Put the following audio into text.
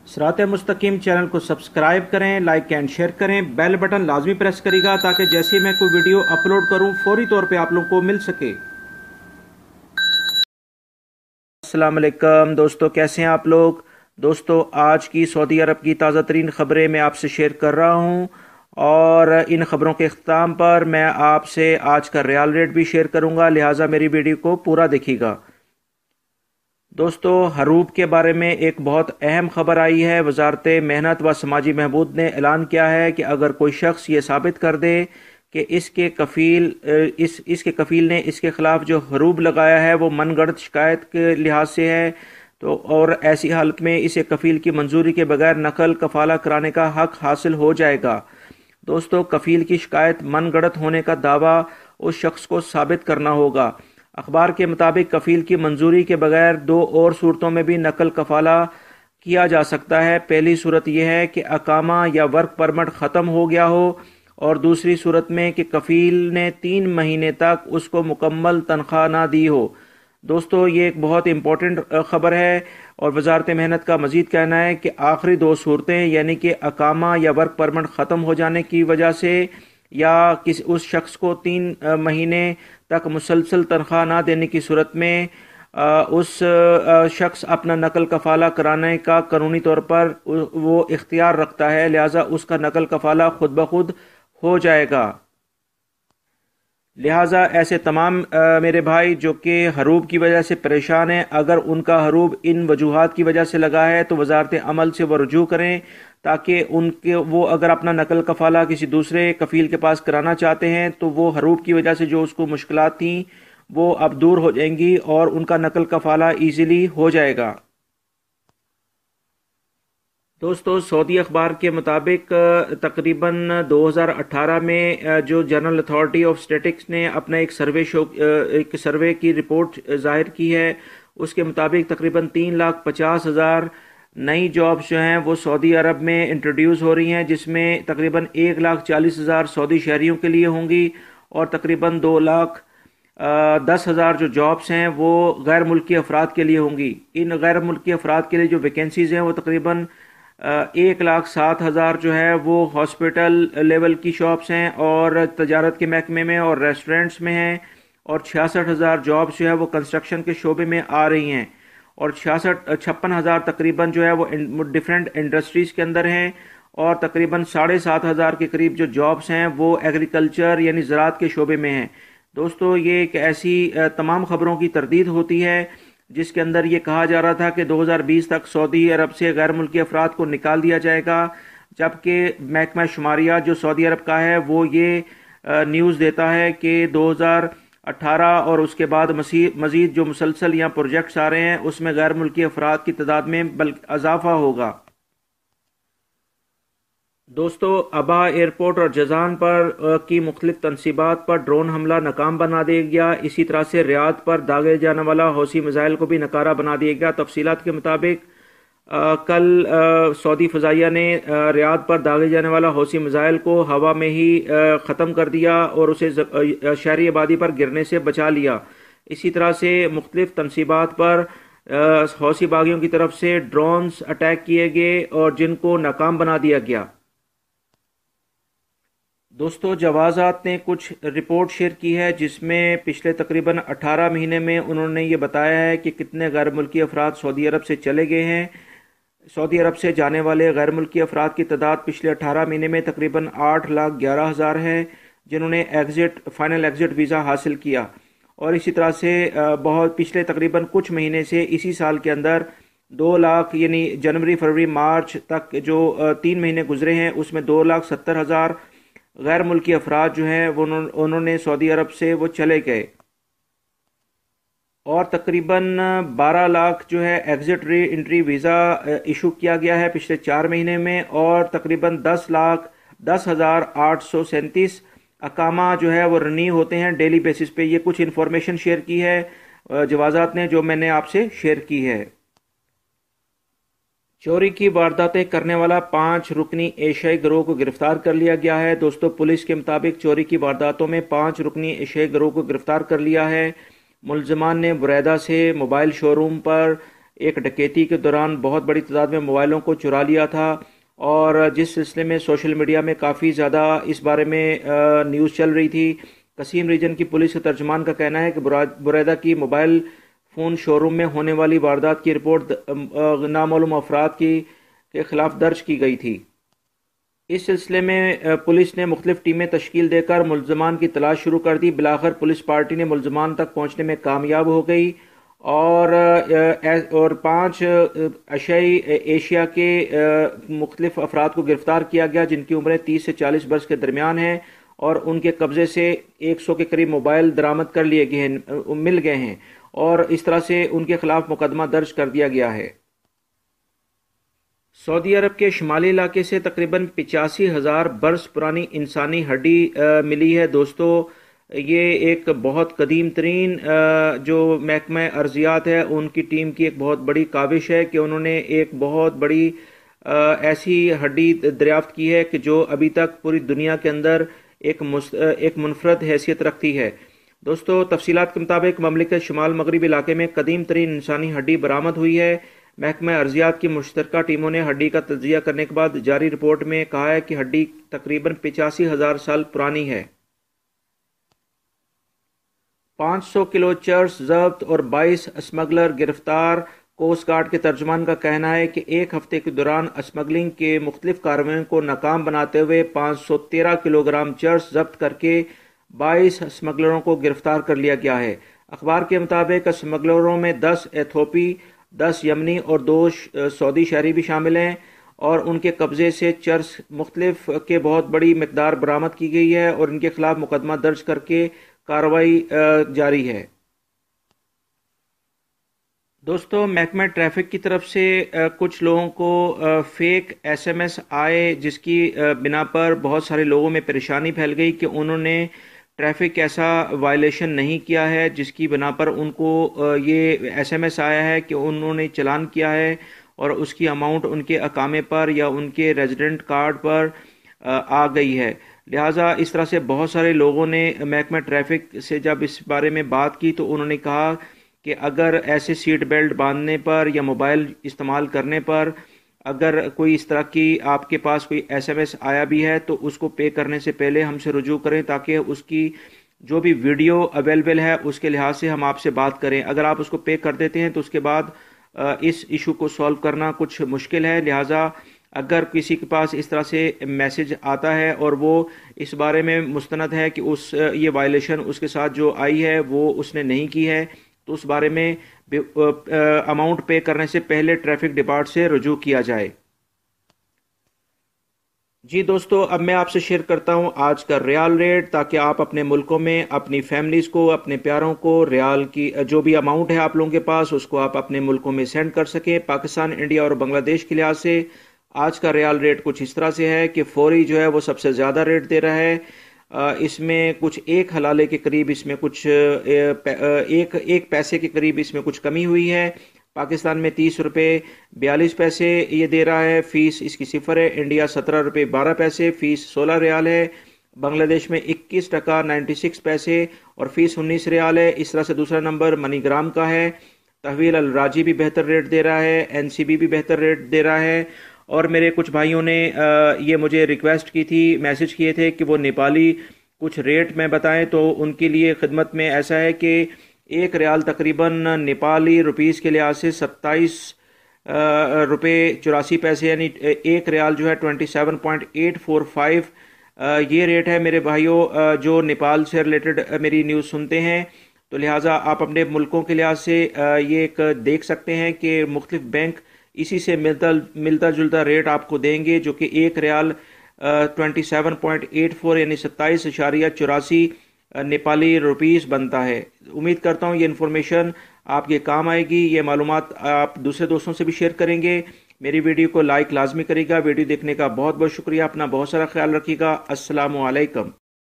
صراط مستقیم چینل کو سبسکرائب کریں، لائک اینڈ شیئر کریں، بیل بٹن لازمی پریس کرے گا تاکہ جیسے میں کوئی ویڈیو اپلوڈ کروں فوری طور پہ آپ لوگوں کو مل سکے۔ السلام علیکم دوستو، کیسے ہیں آپ لوگ؟ دوستو، آج کی سعودی عرب کی تازہ ترین خبریں میں آپ سے شیئر کر رہا ہوں، اور ان خبروں کے اختتام پر میں آپ سے آج کا ریال ریٹ بھی شیئر کروں گا، لہٰذا میری ویڈیو کو پورا دیکھیے گا۔ دوستو، حروب کے بارے میں ایک بہت اہم خبر آئی ہے۔ وزارت محنت و سماجی بہبود نے اعلان کیا ہے کہ اگر کوئی شخص یہ ثابت کر دے کہ اس کے کفیل نے اس کے خلاف جو حروب لگایا ہے وہ من گھڑت شکایت کے لحاظ سے ہے تو اور ایسی حالت میں اسے کفیل کی منظوری کے بغیر نقل کفالہ کرانے کا حق حاصل ہو جائے گا۔ دوستو، کفیل کی شکایت من گھڑت ہونے کا دعویٰ اس شخص کو ثابت کرنا ہوگا۔ اخبار کے مطابق کفیل کی منظوری کے بغیر دو اور صورتوں میں بھی نقل کفالہ کیا جا سکتا ہے۔ پہلی صورت یہ ہے کہ اقامہ یا ورک پرمٹ ختم ہو گیا ہو، اور دوسری صورت میں کہ کفیل نے 3 مہینے تک اس کو مکمل تنخواہ نہ دی ہو۔ دوستو، یہ ایک بہت امپورٹنٹ خبر ہے، اور وزارت محنت کا مزید کہنا ہے کہ آخری 2 صورتیں یعنی کہ اقامہ یا ورک پرمٹ ختم ہو جانے کی وجہ سے یا اس شخص کو 3 مہینے تک مسلسل تنخواہ نہ دینے کی صورت میں اس شخص اپنا نقل کفالہ کرانے کا قانونی طور پر وہ اختیار رکھتا ہے، لہٰذا اس کا نقل کفالہ خود بخود ہو جائے گا۔ لہٰذا ایسے تمام میرے بھائی جو کہ حروب کی وجہ سے پریشان ہیں، اگر ان کا حروب ان وجوہات کی وجہ سے لگا ہے تو وزارت عمل سے وہ رجوع کریں، تاکہ وہ اگر اپنا نقل کفالہ کسی دوسرے کفیل کے پاس کرانا چاہتے ہیں تو وہ حروب کی وجہ سے جو اس کو مشکلات تھیں وہ اب دور ہو جائیں گی اور ان کا نقل کفالہ ایزیلی ہو جائے گا۔ دوستو، سعودی اخبار کے مطابق تقریباً 2018 میں جو جنرل اتھارٹی آف اسٹیٹکس نے اپنا ایک سروے کی رپورٹ ظاہر کی ہے، اس کے مطابق تقریباً 3,50,000 نئی جابز جو ہیں وہ سعودی عرب میں انٹروڈیوس ہو رہی ہیں، جس میں تقریباً 1,40,000 سعودی شہریوں کے لیے ہوں گی، اور تقریباً 2,10,000 جو جابز ہیں وہ غیر ملکی افراد کے لیے ہوں گی۔ ان غیر ملکی افراد کے لیے جو ویکینسیز ہیں وہ تقریباً 1,07,000 جو ہے وہ ہاسپٹل لیول کی شاپس ہیں اور تجارت کے محکمے میں اور ریسٹورنٹس میں ہیں، اور 66,000 جابس جو ہے وہ کنسٹرکشن کے شعبے میں آ رہی ہیں، اور 56,000 تقریباً جو ہے وہ ڈیفرنٹ انڈسٹریز کے اندر ہیں، اور تقریباً 7,500 کے قریب جو جابس ہیں وہ ایگریکلچر یعنی زراعت کے شعبے میں ہیں۔ دوستو، یہ ایک ایسی تمام خبروں کی تردید ہوتی ہے جس کے اندر یہ کہا جا رہا تھا کہ 2020 تک سعودی عرب سے غیر ملکی افراد کو نکال دیا جائے گا، جبکہ محکمہ شماریات جو سعودی عرب کا ہے وہ یہ نیوز دیتا ہے کہ 2018 اور اس کے بعد مزید جو مسلسل یہاں پروجیکٹس آ رہے ہیں اس میں غیر ملکی افراد کی تعداد میں اضافہ ہوگا۔ دوستو، ابہا ایئرپورٹ اور جازان پر کی مختلف تنصیبات پر ڈرون حملہ ناکام بنا دیا گیا۔ اسی طرح سے ریاض پر داغے جانے والا حوثی میزائل کو بھی ناکارہ بنا دیا گیا۔ تفصیلات کے مطابق کل سعودی فضائیہ نے ریاض پر داغے جانے والا حوثی میزائل کو ہوا میں ہی ختم کر دیا اور اسے شہری آبادی پر گرنے سے بچا لیا۔ اسی طرح سے مختلف تنصیبات پر حوثی باغیوں کی طرف سے ڈرونز اٹیک کیے گئے اور جن کو ناکام بنا دیا گیا۔ دوستو، جوازات نے کچھ رپورٹ شیئر کی ہے جس میں پچھلے تقریباً 18 مہینے میں انہوں نے یہ بتایا ہے کہ کتنے غیر ملکی افراد سعودی عرب سے چلے گئے ہیں۔ سعودی عرب سے جانے والے غیر ملکی افراد کی تعداد پچھلے 18 مہینے میں تقریباً 8,11,000 ہے جنہوں نے فائنل ایگزٹ ویزا حاصل کیا، اور اسی طرح سے بہت پچھلے تقریباً کچھ مہینے سے اسی سال کے اندر 2 لاکھ یعنی جنوری فروری مارچ تک جو 3 مہینے گزرے ہیں اس میں 2,70,000 غیر ملکی افراد جو ہیں انہوں نے سعودی عرب سے وہ چلے گئے، اور تقریباً 12 لاکھ جو ہے ایگزٹ ری انٹری ویزا ایشو کیا گیا ہے پچھلے 4 مہینے میں، اور تقریباً 10,10,837 اقامہ جو ہے وہ رنیو ہوتے ہیں ڈیلی بیسس پہ۔ یہ کچھ انفارمیشن شیئر کی ہے جوازات نے جو میں نے آپ سے شیئر کی ہے۔ چوری کی وارداتیں کرنے والا 5 رکنی ایشیائی گروہ کو گرفتار کر لیا گیا ہے۔ دوستو، پولیس کے مطابق چوری کی وارداتوں میں 5 رکنی ایشیائی گروہ کو گرفتار کر لیا ہے۔ ملزمان نے بریدہ سے موبائل شو روم پر ایک ڈکیتی کے دوران بہت بڑی تعداد میں موبائلوں کو چرا لیا تھا، اور جس سلسلے میں سوشل میڈیا میں کافی زیادہ اس بارے میں نیوز چل رہی تھی۔ قصیم ریجن کی پولیس کے ترجمان کا کہنا ہے کہ بریدہ کی موبائل فون شو روم میں ہونے والی واردات کی رپورٹ نامعلوم افراد کے خلاف درج کی گئی تھی۔ اس سلسلے میں پولیس نے مختلف ٹیمیں تشکیل دے کر ملزمان کی تلاش شروع کر دی۔ بالآخر پولیس پارٹی نے ملزمان تک پہنچنے میں کامیاب ہو گئی اور 5 ایشیا کے مختلف افراد کو گرفتار کیا گیا، جن کی عمریں 30 سے 40 برس کے درمیان ہیں، اور ان کے قبضے سے 100 کے قریب موبائل درآمد کر لیے گئے ہیں، مل گئے ہیں، اور اس طرح سے ان کے خلاف مقدمہ درج کر دیا گیا ہے۔ سعودی عرب کے شمالی علاقے سے تقریباً 85,000 برس پرانی انسانی ہڈی ملی ہے۔ دوستو، یہ ایک بہت قدیم ترین جو محکمہ ارضیات ہے ان کی ٹیم کی ایک بہت بڑی کاوش ہے کہ انہوں نے ایک بہت بڑی ایسی ہڈی دریافت کی ہے کہ جو ابھی تک پوری دنیا کے اندر ایک منفرد حیثیت رکھتی ہے۔ دوستو، تفصیلات کے مطابق مملکت شمال مغربی علاقے میں قدیم ترین انسانی ہڈی برآمد ہوئی ہے۔ محکمہ ارضیات کی مشترکہ ٹیموں نے ہڈی کا تجزیہ کرنے کے بعد جاری رپورٹ میں کہا ہے کہ ہڈی تقریباً 85,000 سال پرانی ہے۔ 500 کلو چرس ضبط اور 22 اسمگلر گرفتار۔ کوسٹ گارڈ کے ترجمان کا کہنا ہے کہ ایک ہفتے کے دوران اسمگلنگ کے مختلف کارروائیوں کو ناکام بناتے ہوئے 513 کلو گرام چرس ضبط کر کے 22 اسمگلروں کو گرفتار کر لیا گیا ہے۔ اخبار کے مطابق اسمگلروں میں 10 ایتھوپی، 10 یمنی اور 2 سعودی شہری بھی شامل ہیں، اور ان کے قبضے سے چرس مختلف کے بہت بڑی مقدار برآمد کی گئی ہے، اور ان کے خلاف مقدمہ درج کر کے کارروائی جاری ہے۔ دوستو، محکمہ ٹریفک کی طرف سے کچھ لوگوں کو فیک ایس ایم ایس آئے، جس کی بنا پر بہت سارے لوگوں میں پریشانی پھیل گئی کہ انہوں نے ٹریفک ایسا وائلیشن نہیں کیا ہے، جس کی بنا پر ان کو یہ ایس ایم ایس آیا ہے کہ انہوں نے چلان کیا ہے اور اس کی اماؤنٹ ان کے اقامے پر یا ان کے ریزیڈنٹ کارڈ پر آ گئی ہے۔ لہٰذا اس طرح سے بہت سارے لوگوں نے محکمہ ٹریفک سے جب اس بارے میں بات کی تو انہوں نے کہا کہ اگر ایسے سیٹ بیلٹ باندھنے پر یا موبائل استعمال کرنے پر اگر کوئی اس طرح کی آپ کے پاس کوئی ایس ایم ایس آیا بھی ہے تو اس کو پے کرنے سے پہلے ہم سے رجوع کریں، تاکہ اس کی جو بھی ویڈیو اویلیبل ہے اس کے لحاظ سے ہم آپ سے بات کریں۔ اگر آپ اس کو پے کر دیتے ہیں تو اس کے بعد اس ایشو کو سولو کرنا کچھ مشکل ہے۔ لہٰذا اگر کسی کے پاس اس طرح سے میسج آتا ہے اور وہ اس بارے میں مستند ہے کہ یہ وائلیشن اس کے ساتھ جو آئی ہے وہ اس نے نہیں کی ہے، تو اس بارے میں اماؤنٹ پے کرنے سے پہلے ٹریفک ڈپارٹ سے رجوع کیا جائے۔ جی دوستو، اب میں آپ سے شیئر کرتا ہوں آج کا ریال ریٹ، تاکہ آپ اپنے ملکوں میں اپنی فیملیز کو، اپنے پیاروں کو ریال کی جو بھی اماؤنٹ ہے آپ لوگوں کے پاس اس کو آپ اپنے ملکوں میں سینڈ کر سکیں۔ پاکستان، انڈیا اور بنگلہ دیش کے لحاظ سے آج کا ریال ریٹ کچھ اس طرح سے ہے کہ فوری جو ہے وہ سب سے زیادہ ریٹ دے رہا ہے۔ اس میں کچھ ایک حلالے کے قریب اس میں کچھ ایک پیسے کے قریب اس میں کچھ کمی ہوئی ہے۔ پاکستان میں 30 روپے 42 پیسے یہ دے رہا ہے، فیس اس کی 0 ہے۔ انڈیا 17 روپے 12 پیسے، فیس 16 ریال ہے۔ بنگلہ دیش میں 21 ٹکا 96 پیسے اور فیس 19 ریال ہے۔ اس طرح سے دوسرا نمبر منی گرام کا ہے۔ تحویل الراجی بھی بہتر ریٹ دے رہا ہے، این سی بی بھی بہتر ریٹ دے رہا ہے۔ اور میرے کچھ بھائیوں نے یہ مجھے ریکویسٹ کی تھی، میسج کیے تھے کہ وہ نیپالی کچھ ریٹ میں بتائیں، تو ان کے لیے خدمت میں ایسا ہے کہ ایک ریال تقریباً نیپالی روپیز کے لحاظ سے 27 روپے 84 پیسے، یعنی ایک ریال جو ہے 27.845 یہ ریٹ ہے میرے بھائیوں جو نیپال سے ریلیٹڈ میری نیوز سنتے ہیں۔ تو لہٰذا آپ اپنے ملکوں کے لحاظ سے یہ ایک دیکھ سکتے ہیں کہ مختلف بینک اسی سے ملتا جلتا ریٹ آپ کو دیں گے، جو کہ ایک ریال 27.84 یعنی 27.84 نیپالی روپیز بنتا ہے۔ امید کرتا ہوں یہ انفارمیشن آپ کے کام آئے گی، یہ معلومات آپ دوسرے دوستوں سے بھی شیئر کریں گے۔ میری ویڈیو کو لائک لازمی کرے گا۔ ویڈیو دیکھنے کا بہت بہت شکریہ، اپنا بہت سارا خیال رکھیے گا۔ السلام علیکم۔